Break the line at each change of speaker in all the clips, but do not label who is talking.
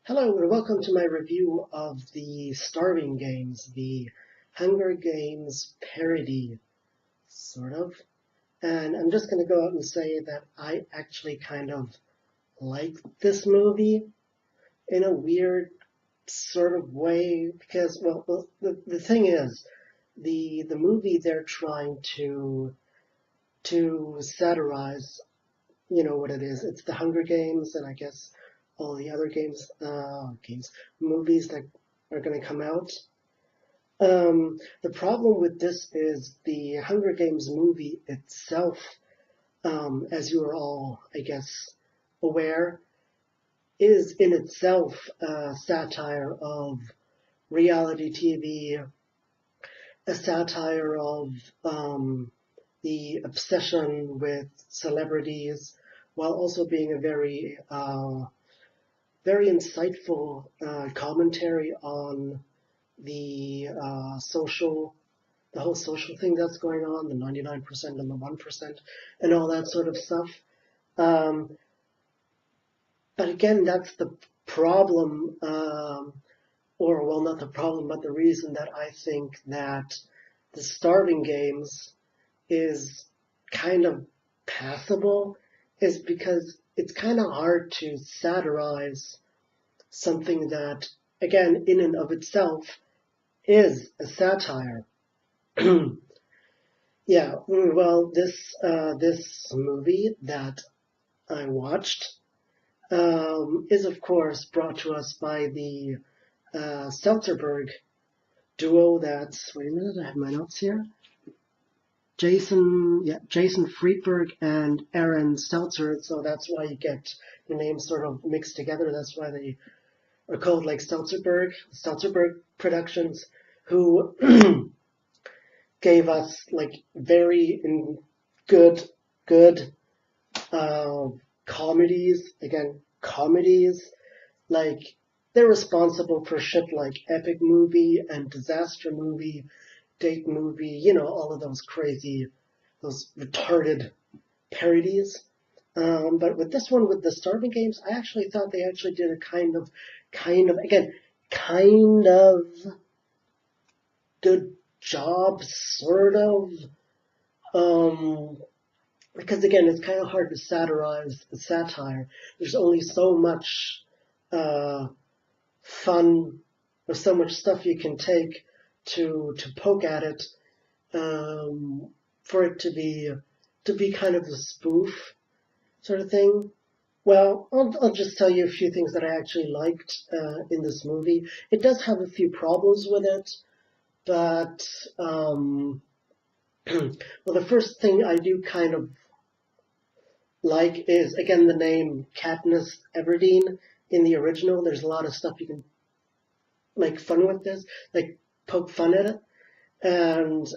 Hello and welcome to my review of the Starving Games, the Hunger Games parody, sort of. And I'm just going to go out and say that I actually kind of like this movie in a weird sort of way because, the thing is, the movie they're trying to satirize, you know what it is. It's the Hunger Games, and I guess all the other movies that are going to come out. The problem with this is the Hunger Games movie itself, as you are all, I guess, aware, is in itself a satire of reality TV, a satire of the obsession with celebrities, while also being a very insightful commentary on the the whole social thing that's going on, the 99% and the 1%, and all that sort of stuff. Um, but again, that's the problem, or well, not the problem, but the reason that I think that the Starving Games is kind of passable is because it's kind of hard to satirize something that, again, in and of itself, is a satire. Yeah, well, this movie that I watched is, of course, brought to us by the Seltzerberg duo. That's, wait a minute, I have my notes here. Jason Friedberg and Aaron Stelzer, so that's why you get the names sort of mixed together. That's why they are called like Stelzerberg Productions, who gave us like very good comedies. Again, comedies. Like they're responsible for shit like Epic Movie and Disaster Movie, Date Movie, you know, all of those crazy, those retarded parodies. But with this one, with the Starving Games, I actually thought they actually did a kind of, again, kind of good job, sort of. Because again, it's kind of hard to satirize the satire. There's only so much fun or so much stuff you can take to poke at it, for it to be kind of a spoof sort of thing. Well, I'll just tell you a few things that I actually liked in this movie. It does have a few problems with it, but well, the first thing I do kind of like is, again, the name Katniss Everdeen in the original. There's a lot of stuff you can make fun with this, like poke fun at it. And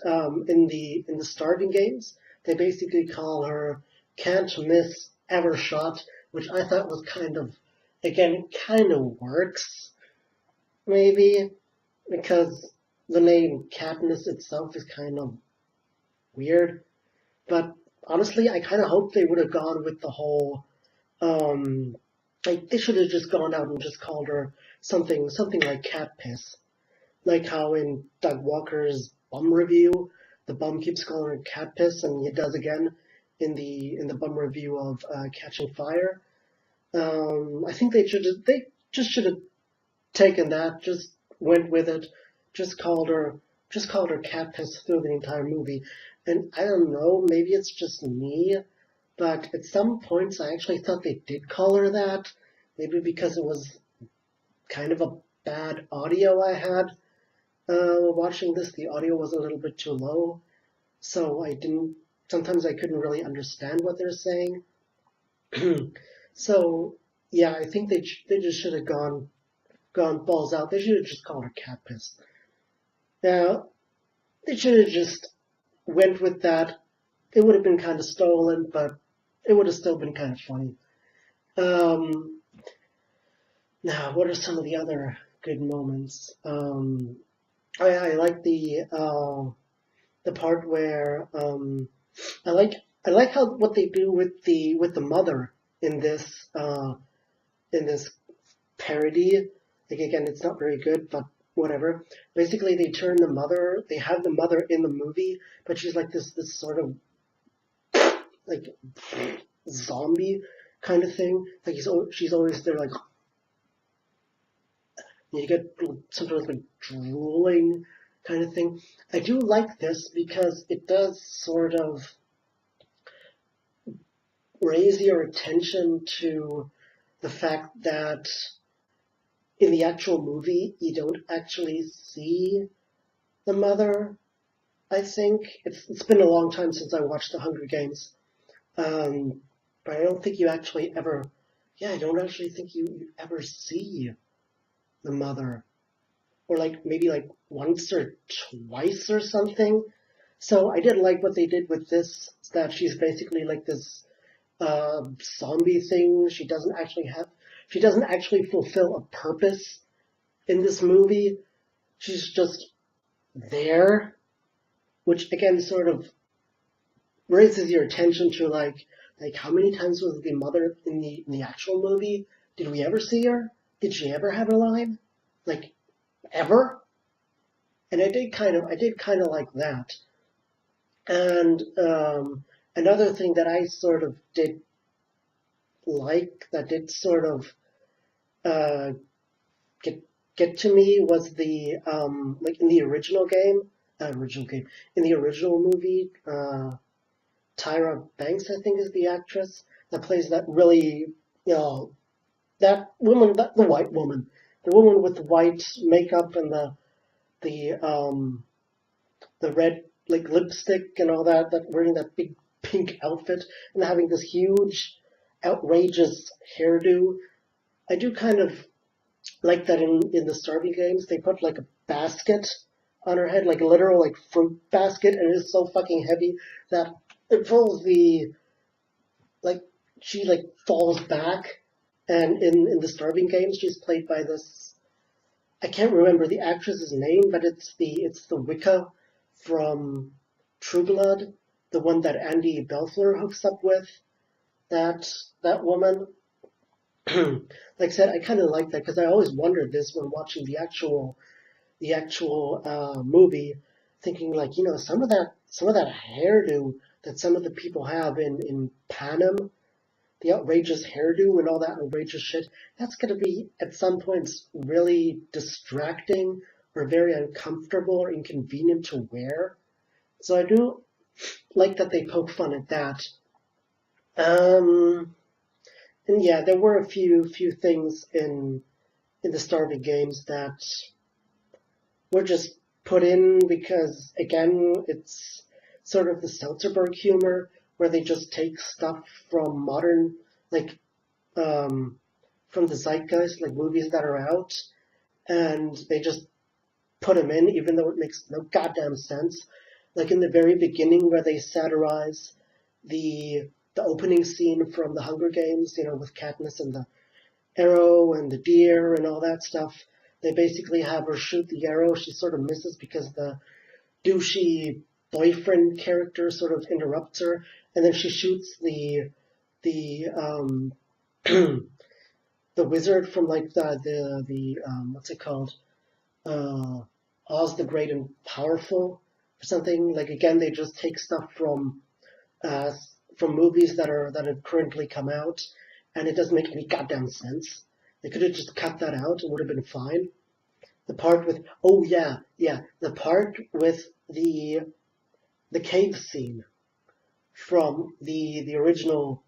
in the Starving Games, they basically call her Can't Miss Evershot, which I thought was kind of, again, kind of works, maybe, because the name Katniss itself is kind of weird. But honestly, I kind of hope they would have gone with the whole, like they should have just gone out and just called her something like Cat Piss. Like how in Doug Walker's Bum Review, the bum keeps calling her Cat Piss, and he does again in the Bum Review of Catching Fire. I think they just should have taken that, just went with it, just called her Cat Piss through the entire movie. And I don't know, maybe it's just me, but at some points I actually thought they did call her that. Maybe because it was kind of a bad audio I had. Watching this, the audio was a little bit too low, so sometimes I couldn't really understand what they're saying. So, yeah, I think they just should have gone balls out. They should have just called her Cat Piss. Now, they should have just went with that. It would have been kind of stolen, but it would have still been kind of funny. Now, what are some of the other good moments? I like the part where I like how what they do with the mother in this parody. Like again, it's not very good, but whatever. Basically, they have the mother in the movie, but she's like this sort of like zombie kind of thing. Like she's always there, like you get sometimes like drooling kind of thing. I do like this because it does sort of raise your attention to the fact that in the actual movie you don't actually see the mother. I think it's been a long time since I watched the Hunger Games, but I don't think you actually ever. Yeah, I don't actually think you ever see the mother, or like maybe like once or twice or something. So I did like what they did with this. That she's basically like this zombie thing. She doesn't actually fulfill a purpose in this movie. She's just there, which again sort of raises your attention to like how many times was the mother in the actual movie? Did we ever see her? Did she ever have a line? Like ever? And I did kind of like that. And another thing that I sort of did like that did sort of uh, get get to me was the like in the original game in the original movie. Tyra Banks, I think, is the actress that plays that really, you know, that woman, the white woman, the woman with the white makeup and the red like lipstick and all that, that wearing that big pink outfit and having this huge, outrageous hairdo. I do kind of like that in the Starving Games. They put like a basket on her head, like a literal like fruit basket, and it is so fucking heavy that it pulls the like she like falls back. And in the Starving Games, she's played by this. I can't remember the actress's name, but it's the Wicca from True Blood, the one that Andy Belfer hooks up with. That woman. Like I said, I kind of like that because I always wondered this when watching the actual movie, thinking like some of that hairdo that some of the people have in Panem, the outrageous hairdo and all that outrageous shit, that's going to be at some points really distracting or very uncomfortable or inconvenient to wear. So I do like that they poke fun at that. Um, and yeah, there were a few things in the Starving Games that were just put in because again, it's sort of the Seltzerberg humor where they just take stuff from modern like from the zeitgeist, like movies that are out, and they just put them in, even though it makes no goddamn sense. Like in the very beginning, where they satirize the the opening scene from the Hunger Games, with Katniss and the arrow and the deer and all that stuff. They basically have her shoot the arrow. She sort of misses because the douchey boyfriend character sort of interrupts her, and then she shoots the the wizard from like the what's it called? Uh, Oz the Great and Powerful or something. Like again, they just take stuff uh, from movies that have currently come out, and it doesn't make any goddamn sense. They could have just cut that out; it would have been fine. The part with the part with the cave scene from the original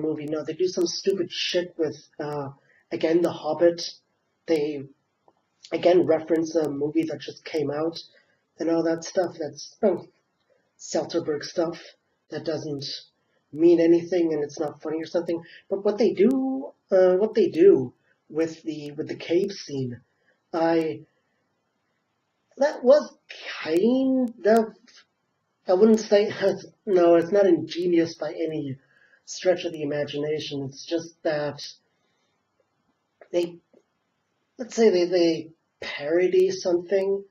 movie. No, they do some stupid shit with again The Hobbit. They again reference a movie that just came out and all that stuff. That's Seltzerberg stuff that doesn't mean anything and it's not funny or something. But what they do with the cave scene, I that was kind of, I wouldn't say no, it's not ingenious by any stretch of the imagination. It's just that they let's say they parody something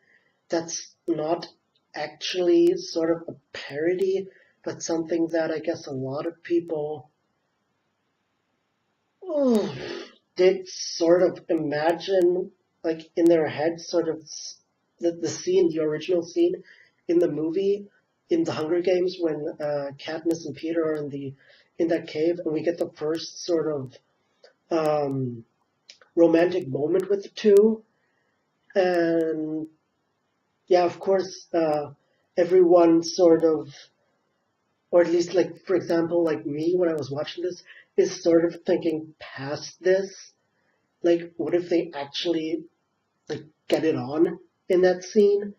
that's not actually sort of a parody, but something that I guess a lot of people oh, did sort of imagine, like in their head, sort of the scene, the original scene in the movie, in the Hunger Games, when Katniss and Peter are in that cave, and we get the first sort of romantic moment with the two. And yeah, of course, everyone sort of, or at least like, for example, like me when I was watching this, is sort of thinking past this. Like, what if they actually like get it on in that scene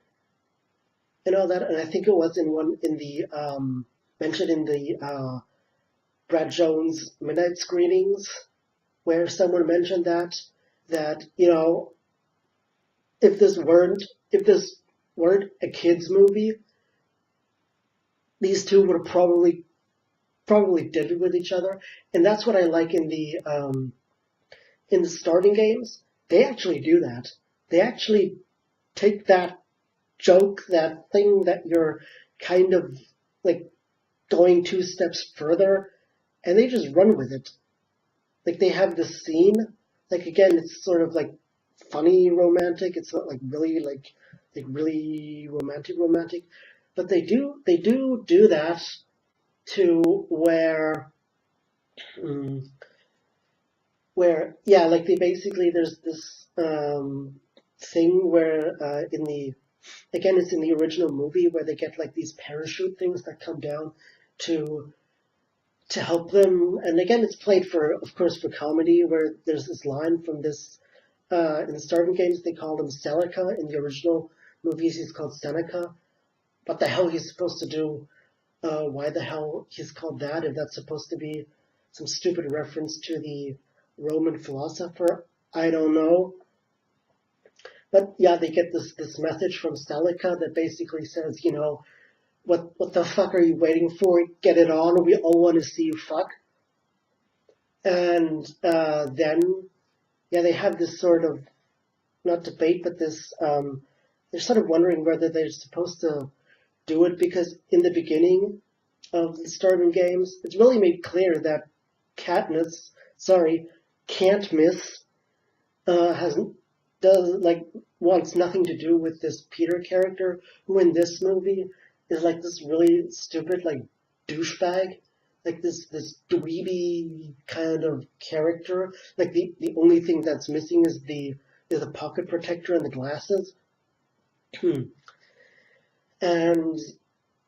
and all that? And I think it was in the mentioned in the Brad Jones midnight screenings where someone mentioned that if this weren't a kids movie, these two would have probably did it with each other, and that's what I like in the starting games. They actually do that. They actually take that joke, that thing that you're kind of like going two steps further, and they just run with it. Like they have this scene, like again, it's sort of like funny romantic. It's not like really romantic, but they do that to mm, where yeah, like they basically there's this thing where in the again it's in the original movie where they get like these parachute things that come down to to help them, and again it's played for of course for comedy where there's this line from this in the starting games they call him Seneca. In the original movies he's called Seneca. What the hell he's supposed to do, why the hell he's called that, if that's supposed to be some stupid reference to the Roman philosopher, I don't know. But yeah, they get this message from Seneca that basically says, what the fuck are you waiting for? Get it on. We all want to see you fuck. And then yeah, they have this sort of not debate, but this they're sort of wondering whether they're supposed to do it because in the beginning of the starting games, it's really made clear that Katniss, sorry, can't miss, has does like wants nothing to do with this Peter character, who in this movie is like this really stupid like douchebag, like this dweeby kind of character. Like the only thing that's missing is the pocket protector and the glasses. And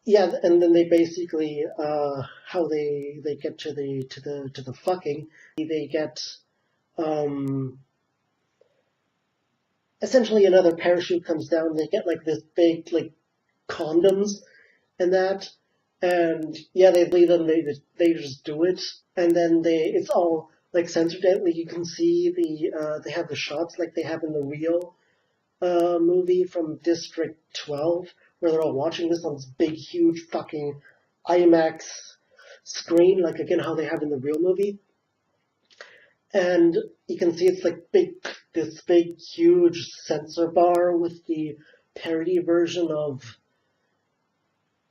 yeah, and then they basically how they get to the fucking, they get um essentially another parachute comes down, and they get like this big like condoms and that, and yeah, they believe them, they just do it, and then it's all like censored out. Like you can see they have the shots like they have in the real movie from District 12, where they're all watching this on this big, huge fucking IMAX screen, like again how they have in the real movie. And you can see it's like this big, huge censor bar with the parody version of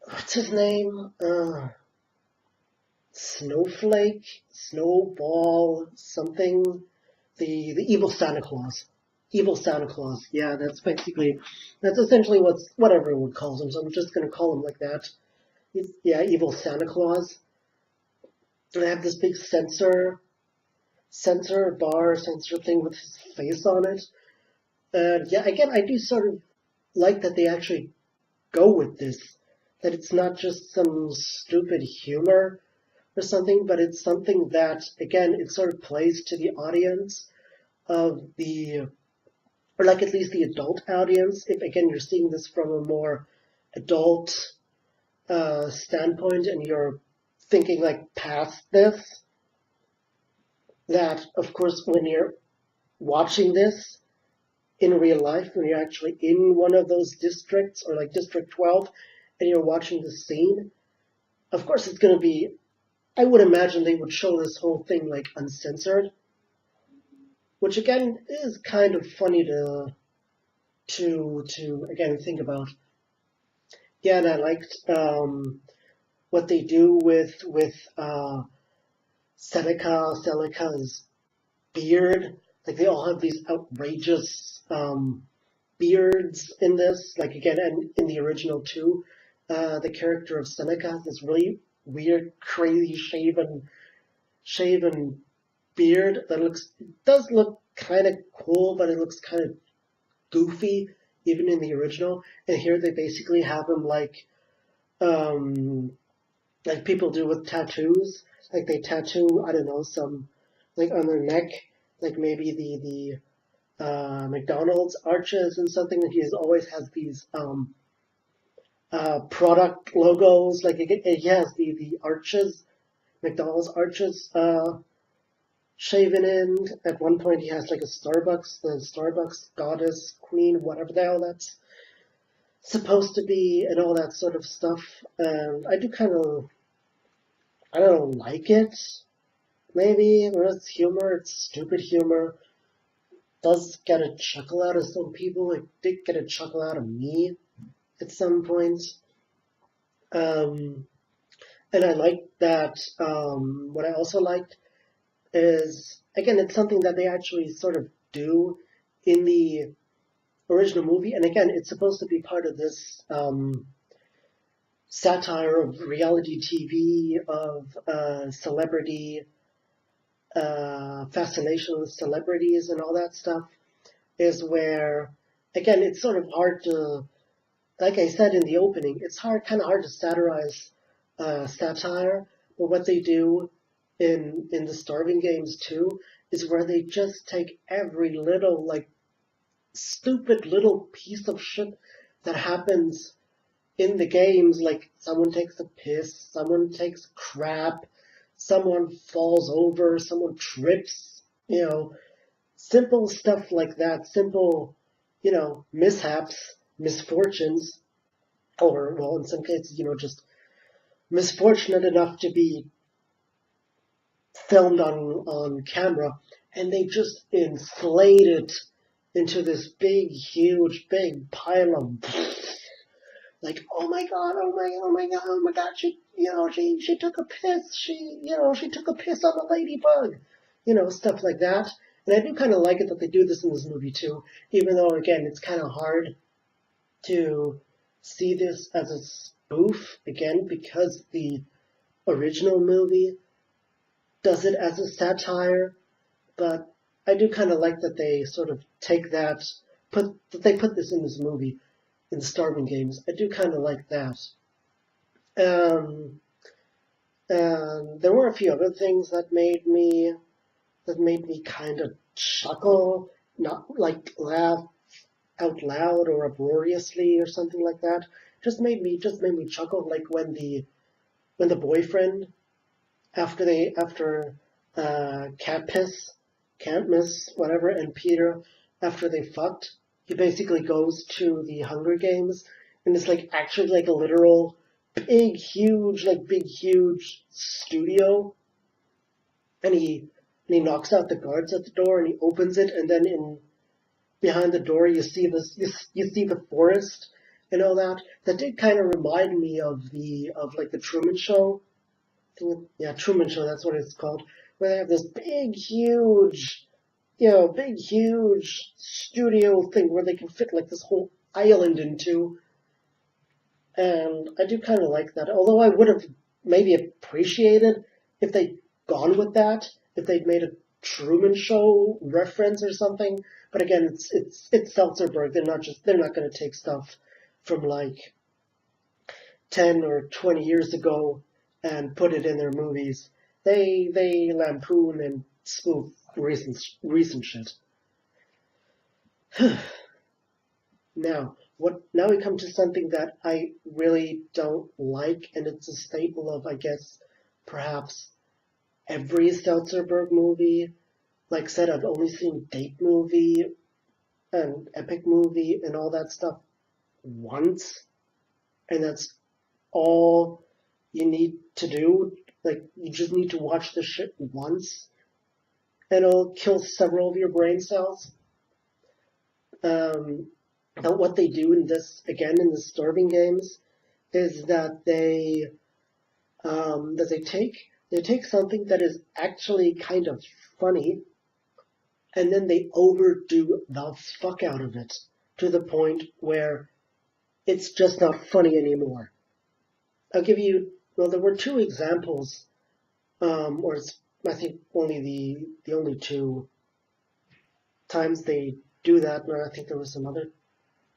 what's his name? Snowflake, Snowball, something. The evil Santa Claus. Evil Santa Claus. Yeah, that's essentially what everyone calls him. So I'm just gonna call him like that. Yeah, evil Santa Claus. And I have this big sensor thing with his face on it. And yeah, again, I do sort of like that they actually go with this. That it's not just some stupid humor or something, but it's something that, again, it sort of plays to the audience of or like at least the adult audience. If again you're seeing this from a more adult standpoint and you're thinking like past this, that of course when you're watching this in real life, when you're actually in one of those districts or like District 12 and you're watching the scene, of course it's going to be, I would imagine they would show this whole thing like uncensored, which again is kind of funny to again think about. Yeah, and I liked what they do with Seneca's beard. Like they all have these outrageous beards in this. Like again, and in the original too, the character of Seneca has this really weird, crazy shaven beard that does look kind of cool, but it looks kind of goofy even in the original. And here they basically have him um like people do with tattoos. Like they tattoo, I don't know, some like on their neck, like maybe the McDonald's arches and something. That he always has these product logos. Like he has the arches, McDonald's arches shaven in. At one point, he has like a the Starbucks goddess, queen, whatever the hell that's supposed to be, and all that sort of stuff. And I do kind of, I don't like it. Maybe it's humor, it's stupid humor. Does get a chuckle out of some people. It did get a chuckle out of me at some point. Um, and I like that. What I also liked is, again, it's something that they actually sort of do in the original movie. And again, it's supposed to be part of this satire of reality TV, of celebrity fascination with celebrities and all that stuff, is where, again, it's sort of hard to, like I said in the opening, it's kind of hard to satirize satire, but what they do in the Starving Games too is where they just take every little, like, stupid little piece of shit that happens in the games, like someone takes a piss, someone takes crap, someone falls over, someone trips, simple stuff like that, simple, mishaps, misfortunes, or, well, in some cases, just misfortunate enough to be filmed on camera, and they just inflate it into this big, huge, big pile of like, oh my god, oh my god, she took a piss, she took a piss on a ladybug, stuff like that. And I do kind of like it that they do this in this movie too, even though, again, it's kind of hard to see this as a spoof, again, because the original movie does it as a satire, but I do kind of like that they sort of take they put this in this movie, in the Starving Games. I do kind of like that. Um, and there were a few other things that made me kind of chuckle, not like laugh out loud or uproariously or something like that. Just made me chuckle, like when the boyfriend, after cat piss, can't miss whatever, and Peter, after they fucked, he basically goes to the Hunger Games, and it's like actually like a literal big huge studio, and he knocks out the guards at the door, and he opens it, and then in behind the door you see you see the forest and all that. That did kind of remind me of like the Truman Show. Yeah, Truman Show, that's what it's called, where they have this big, huge studio thing where they can fit like this whole island into. And I do kind of like that. Although I would have maybe appreciated if they'd gone with that, if they'd made a Truman Show reference or something. But again, it's Seltzerberg. They're not going to take stuff from like 10 or 20 years ago and put it in their movies. They lampoon and spoof recent shit. Now we come to something that I really don't like, and it's a staple of, I guess, perhaps every Seltzerberg movie. Like I said, I've only seen Date Movie and Epic Movie and all that stuff once, and that's all you need to do. Like, you just need to watch the shit once, and it'll kill several of your brain cells. But what they do in the Starving Games, is that they take something that is actually kind of funny, and then they overdo the fuck out of it to the point where it's just not funny anymore. I'll give you, well, there were two examples, or it's, I think only the only two times they do that, and I think there was some other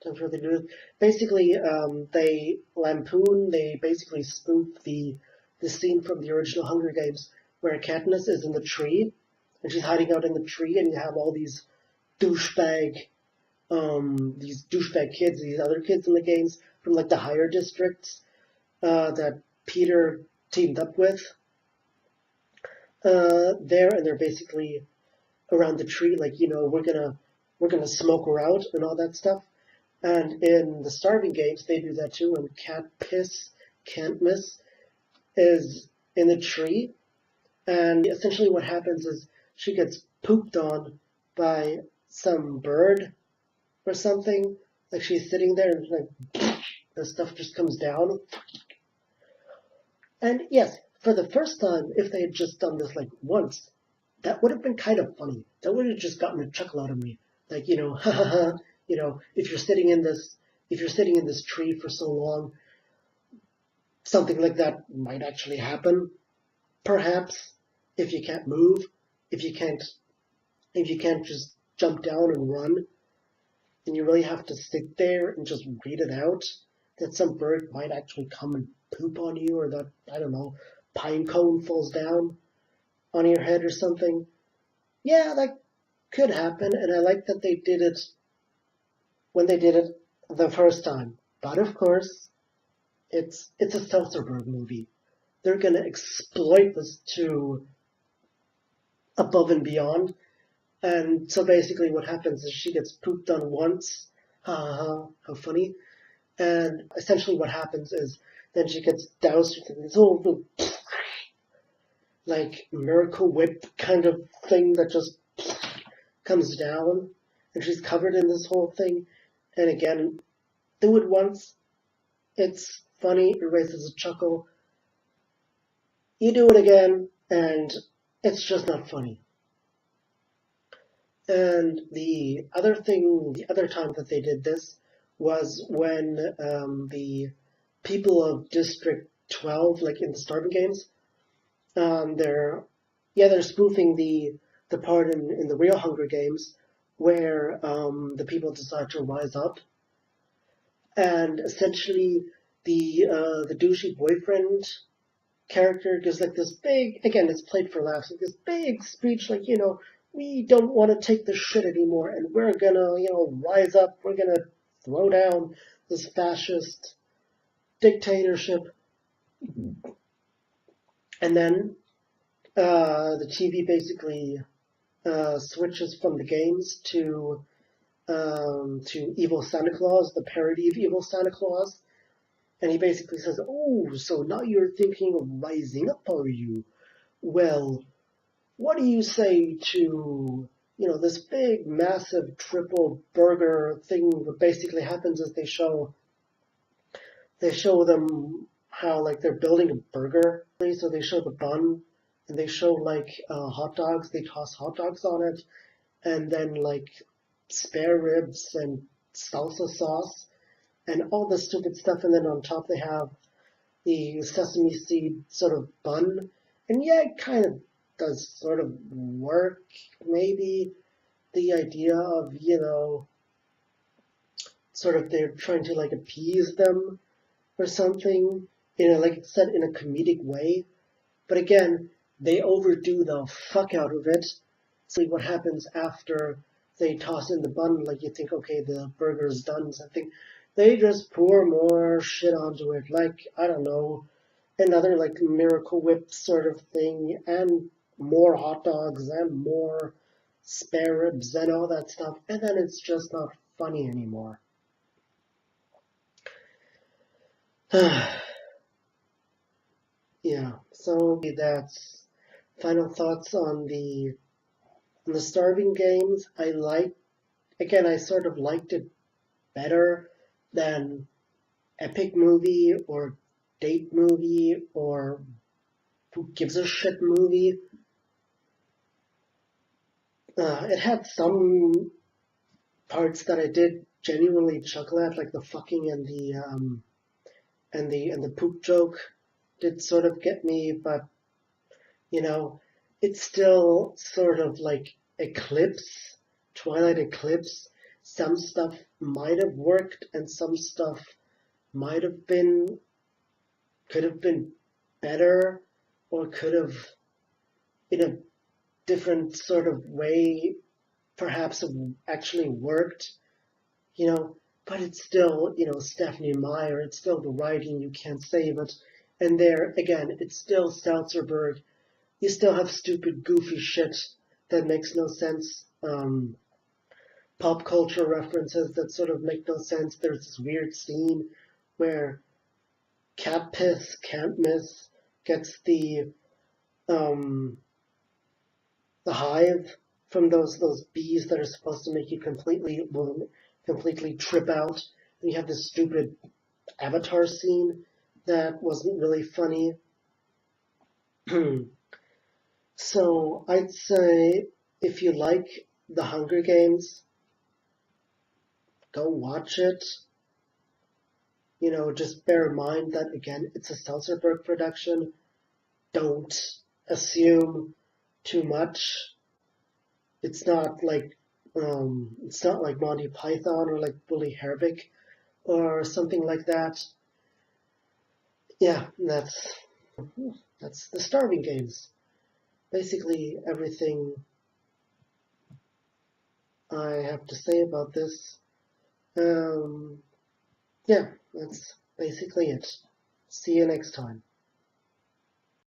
times where they do it. Basically, they lampoon, they basically spoof the scene from the original Hunger Games where Katniss is in the tree, and she's hiding out in the tree, and you have all douchebag, these douchebag kids, these other kids in the games from like the higher districts, that Peter teamed up with, there, and they're basically around the tree, like, we're gonna smoke her out and all that stuff. And in the Starving Games, they do that too. And Can't Miss, is in the tree, and essentially what happens is she gets pooped on by some bird or something. Like she's sitting there, and like the stuff just comes down. And yes, for the first time, if they had just done this like once, that would have been kind of funny. That would have just gotten a chuckle out of me. Like, ha ha ha, if you're sitting in this tree for so long, something like that might actually happen. Perhaps, if you can't move, if you can't just jump down and run, and you really have to sit there and just read it out, that some bird might actually come and poop on you, or that, I don't know, pine cone falls down on your head or something. Yeah, that could happen, and I like that they did it when they did it the first time. But of course, it's a Soderbergh movie. They're gonna exploit this to above and beyond. And so basically what happens is she gets pooped on once. Ha ha ha, how funny. And essentially what happens is then she gets doused with this whole like Miracle Whip kind of thing that just comes down, and she's covered in this whole thing. And again, do it once, it's funny, it raises a chuckle. You do it again, and it's just not funny. And the other time that they did this was when the people of District 12, like in the Starving Games, they're spoofing the part in the real Hunger Games where the people decide to rise up, and essentially the douchey boyfriend character gives like this big, again, it's played for laughs, like this big speech, like, we don't want to take this shit anymore, and we're gonna, rise up, we're gonna throw down this fascist dictatorship. And then the TV basically switches from the games to Evil Santa Claus, the parody of Evil Santa Claus. And he basically says, "Oh, so now you're thinking of rising up, are you? Well, what do you say to, this big, massive triple burger thing?" What basically happens is they show them how, like, they're building a burger. So they show the bun, and they show, like, hot dogs. They toss hot dogs on it, and then, like, spare ribs and salsa sauce and all this stupid stuff. And then on top they have the sesame seed sort of bun. And yeah, it kind of does sort of work, maybe. The idea of, sort of they're trying to, like, appease them or something, like it's said in a comedic way. But again, they overdo the fuck out of it. So what happens after they toss in the bun, like you think, okay, the burger's done, something. They just pour more shit onto it, like, I don't know, another like Miracle Whip sort of thing, and more hot dogs, and more spare ribs, and all that stuff, and then it's just not funny anymore. Yeah, so that's final thoughts on the Starving Games. I sort of liked it better than Epic Movie or Date Movie or Who Gives a Shit Movie. It had some parts that I did genuinely chuckle at, like the fucking and the poop joke did sort of get me, but you know, it's still sort of like Eclipse, Twilight Eclipse. Some stuff might have worked, and some stuff might have been, could have been better, or could have, in a different sort of way, perhaps have actually worked, you know. But it's still, Stephanie Meyer. It's still the writing. You can't save it. And there again, it's still Seltzerberg. You still have stupid, goofy shit that makes no sense. Pop culture references that sort of make no sense. There's this weird scene where Cat Piss, Can't Miss, gets um, the hive from those bees that are supposed to make you completely trip out. And you have this stupid Avatar scene that wasn't really funny. So I'd say if you like the Hunger Games, go watch it. Just bear in mind that again, it's a Seltzerberg production. Don't assume too much. It's not like Monty Python or like Bully Herbig or something like that. Yeah, that's the Starving Games. Basically everything I have to say about this. Yeah, that's basically it. See you next time.